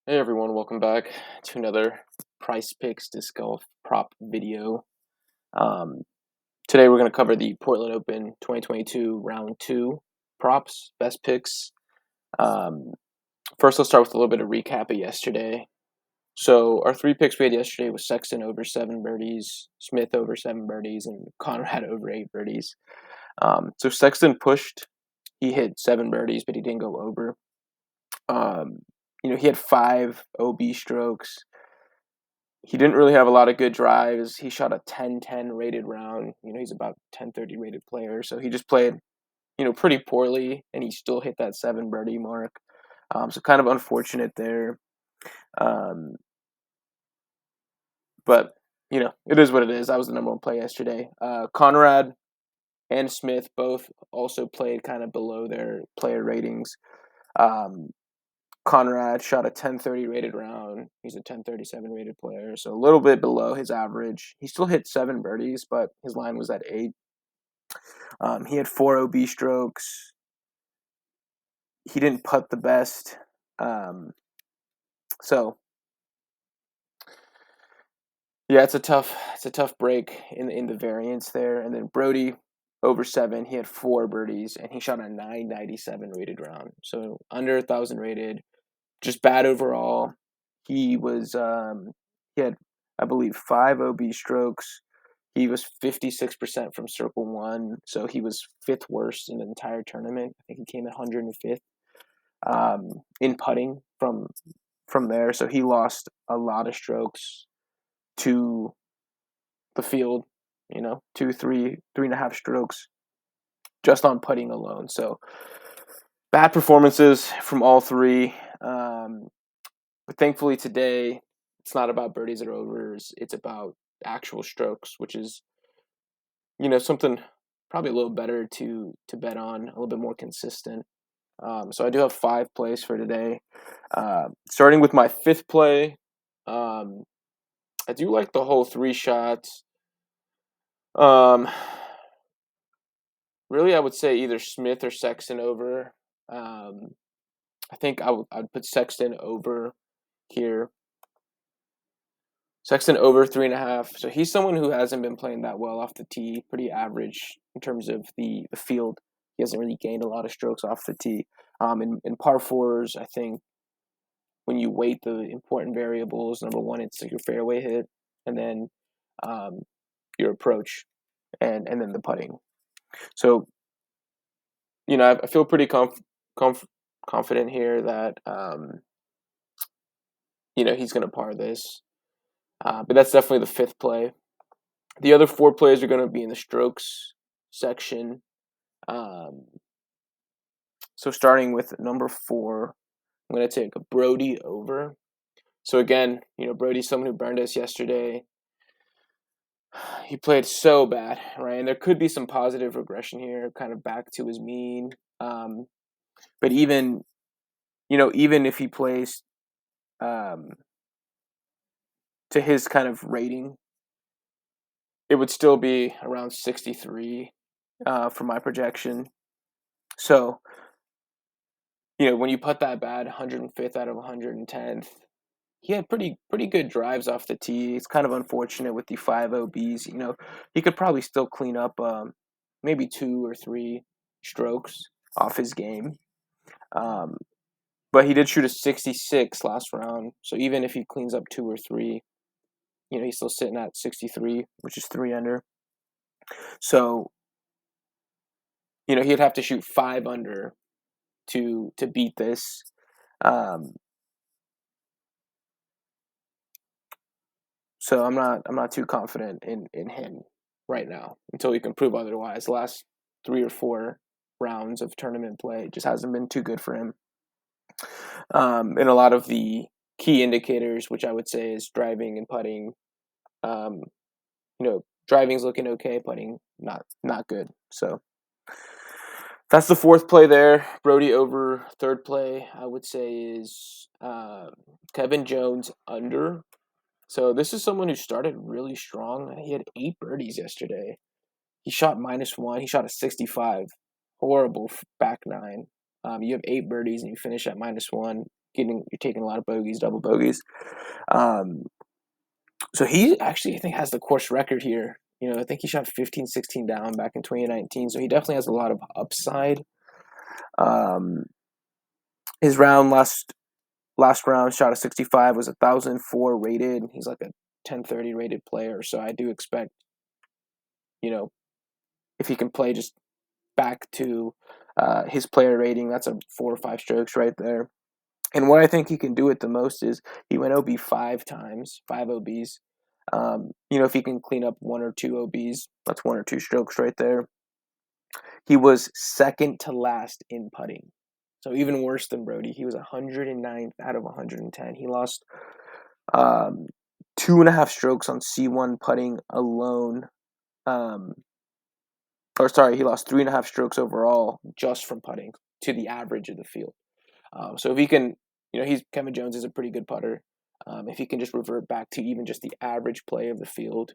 Hey everyone, welcome back to another Price Picks Disc Golf prop video. Um, Today we're going to cover the Portland Open 2022 Round 2 props, best picks. Um, First, let's start with a little bit of recap of yesterday. So our three picks we had yesterday was Sexton over 7 birdies, Smith over 7 birdies, and Conrad over 8 birdies. So Sexton pushed. He hit 7 birdies, but he didn't go over. Um, he had 5 OB strokes. He didn't really have a lot of good drives. He shot a 10-10 rated round. He's about 10-30 rated player. So he just played, pretty poorly, and he still hit that 7 birdie mark. So kind of unfortunate there. Um, but, it is what it is. That was the number one play yesterday. Conrad and Smith both also played kind of below their player ratings. Um, Conrad shot a 1030 rated round. He's a 1037 rated player, so a little bit below his average. He still hit 7 birdies, but his line was at 8. He had 4 OB strokes. He didn't putt the best. So yeah, it's a tough break in the variance there. And then Brody over 7, he had 4 birdies and he shot a 997 rated round. So under 1,000 rated, just bad overall. He had, I believe, 5 OB strokes. He was 56% from circle one, so he was 5th worst in the entire tournament. I think he came in 105th in putting from there. So he lost a lot of strokes to the field. 2, 3, 3.5 strokes just on putting alone. So bad performances from all three. But thankfully today, it's not about birdies or overs. It's about actual strokes, which is, something probably a little better to bet on, a little bit more consistent. So I do have 5 plays for today. Starting with my 5th play, I do like the whole 3 shots. Um, Really, I would say either Smith or Sexton over. Um, I think I'd put Sexton over here. Sexton over 3.5. So he's someone who hasn't been playing that well off the tee, pretty average in terms of the field. He hasn't really gained a lot of strokes off the tee. In par fours, I think when you weight the important variables, number one, it's like your fairway hit, and then um, your approach, and then the putting. So I feel pretty confident here that he's going to par this. But that's definitely the 5th play. The other 4 plays are going to be in the strokes section. So starting with number 4, I'm going to take a Brody over. So again, Brody's someone who burned us yesterday. He played so bad, right? And there could be some positive regression here, kind of back to his mean. But even if he plays um, to his kind of rating, it would still be around 63 for my projection. So, when you put that bad, 105th out of 110th, he had pretty good drives off the tee. It's kind of unfortunate with the 5 OBs. He could probably still clean up maybe 2 or 3 strokes off his game. But he did shoot a 66 last round. So even if he cleans up 2 or 3, he's still sitting at 63, which is 3 under. So, he'd have to shoot 5 under to beat this. So I'm not too confident in him right now until he can prove otherwise. The last 3 or 4 rounds of tournament play just hasn't been too good for him. And a lot of the key indicators, which I would say is driving and putting, driving's looking okay, putting not good. So that's the 4th play there. Brody over. 3rd play, I would say, is Kevin Jones under. So this is someone who started really strong. He had 8 birdies yesterday. He shot -1. He shot a 65. Horrible back nine. You have 8 birdies and you finish at -1. you're taking a lot of bogeys, double bogeys. So he actually, I think, has the course record here. I think he shot 15, 16 down back in 2019. So he definitely has a lot of upside. Um, his last round shot of 65 was 1,004 rated. He's like a 1030 rated player. So I do expect, if he can play just back to his player rating, that's a 4 or 5 strokes right there. And what I think he can do it the most is he went OB 5 times, 5 OBs. If he can clean up 1 or 2 OBs, that's 1 or 2 strokes right there. He was second to last in putting. So even worse than Brody. He was 109th out of 110. He lost 2.5 strokes on C1 putting alone. He lost 3.5 strokes overall just from putting to the average of the field. So if he can, Kevin Jones is a pretty good putter. If he can just revert back to even just the average play of the field,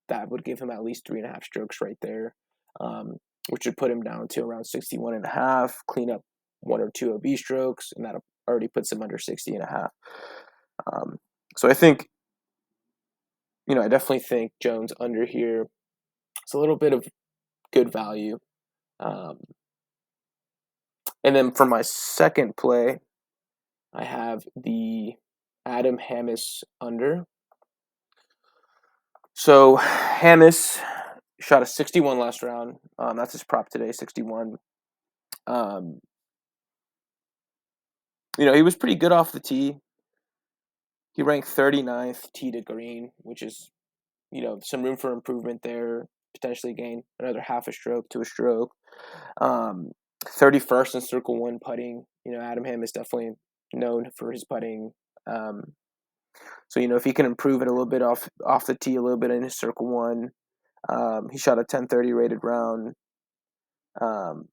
that would give him at least 3.5 strokes right there, which would put him down to around 61.5, clean up 1 or 2 OB strokes, and that already puts him under 60.5. So I think, I definitely think Jones under here. It's a little bit of good value. And then for my second play, I have the Adam Hammes under. So Hammes shot a 61 last round. That's his prop today, 61. He was pretty good off the tee. He ranked 39th tee to green, which is, some room for improvement there. Potentially gain another half a stroke to a stroke. 31st in circle one putting. Adam Ham is definitely known for his putting. So if he can improve it a little bit off the tee, a little bit in his circle one. He shot a 1030 rated round. Or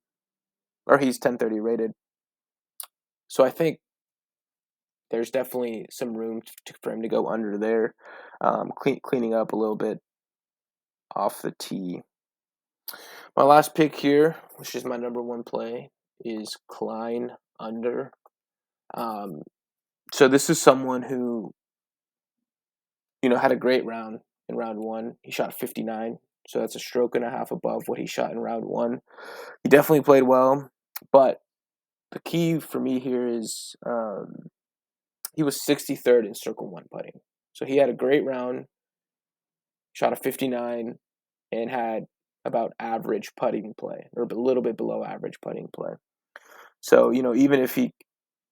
he's 1030 rated. So I think there's definitely some room for him to go under there, cleaning up a little bit off the tee. My last pick here, which is my number one play, is Klein under. So this is someone who, had a great round in round one. He shot 59, so that's a stroke and a half above what he shot in round one. He definitely played well, but the key for me here is he was 63rd in circle one putting. So he had a great round, shot a 59, and had about average putting play, or a little bit below average putting play. So, even if he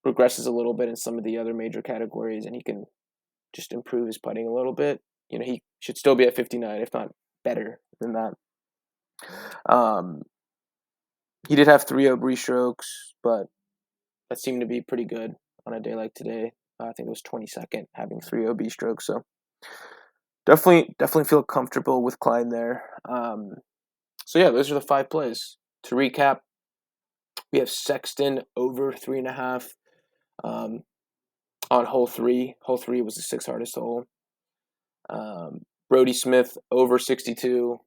regresses a little bit in some of the other major categories and he can just improve his putting a little bit, he should still be at 59, if not better than that. He did have 3 OB strokes, but that seemed to be pretty good on a day like today. I think it was 22nd having 3 OB strokes. So definitely feel comfortable with Klein there. So yeah, those are the 5 plays. To recap, we have Sexton over 3.5 on hole 3. Hole 3 was the 6th hardest hole. Brody Smith over 62.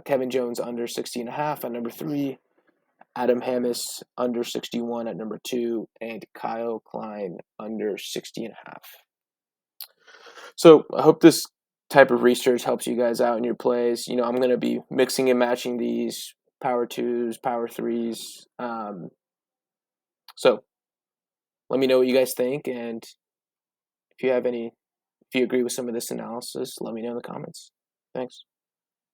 Kevin Jones under 60.5 at number 3. Adam Hammes under 61 at number 2, and Kyle Klein under 60.5. So I hope this type of research helps you guys out in your plays. I'm going to be mixing and matching these power 2s, power 3s. So let me know what you guys think, and if you agree with some of this analysis, let me know in the comments. Thanks.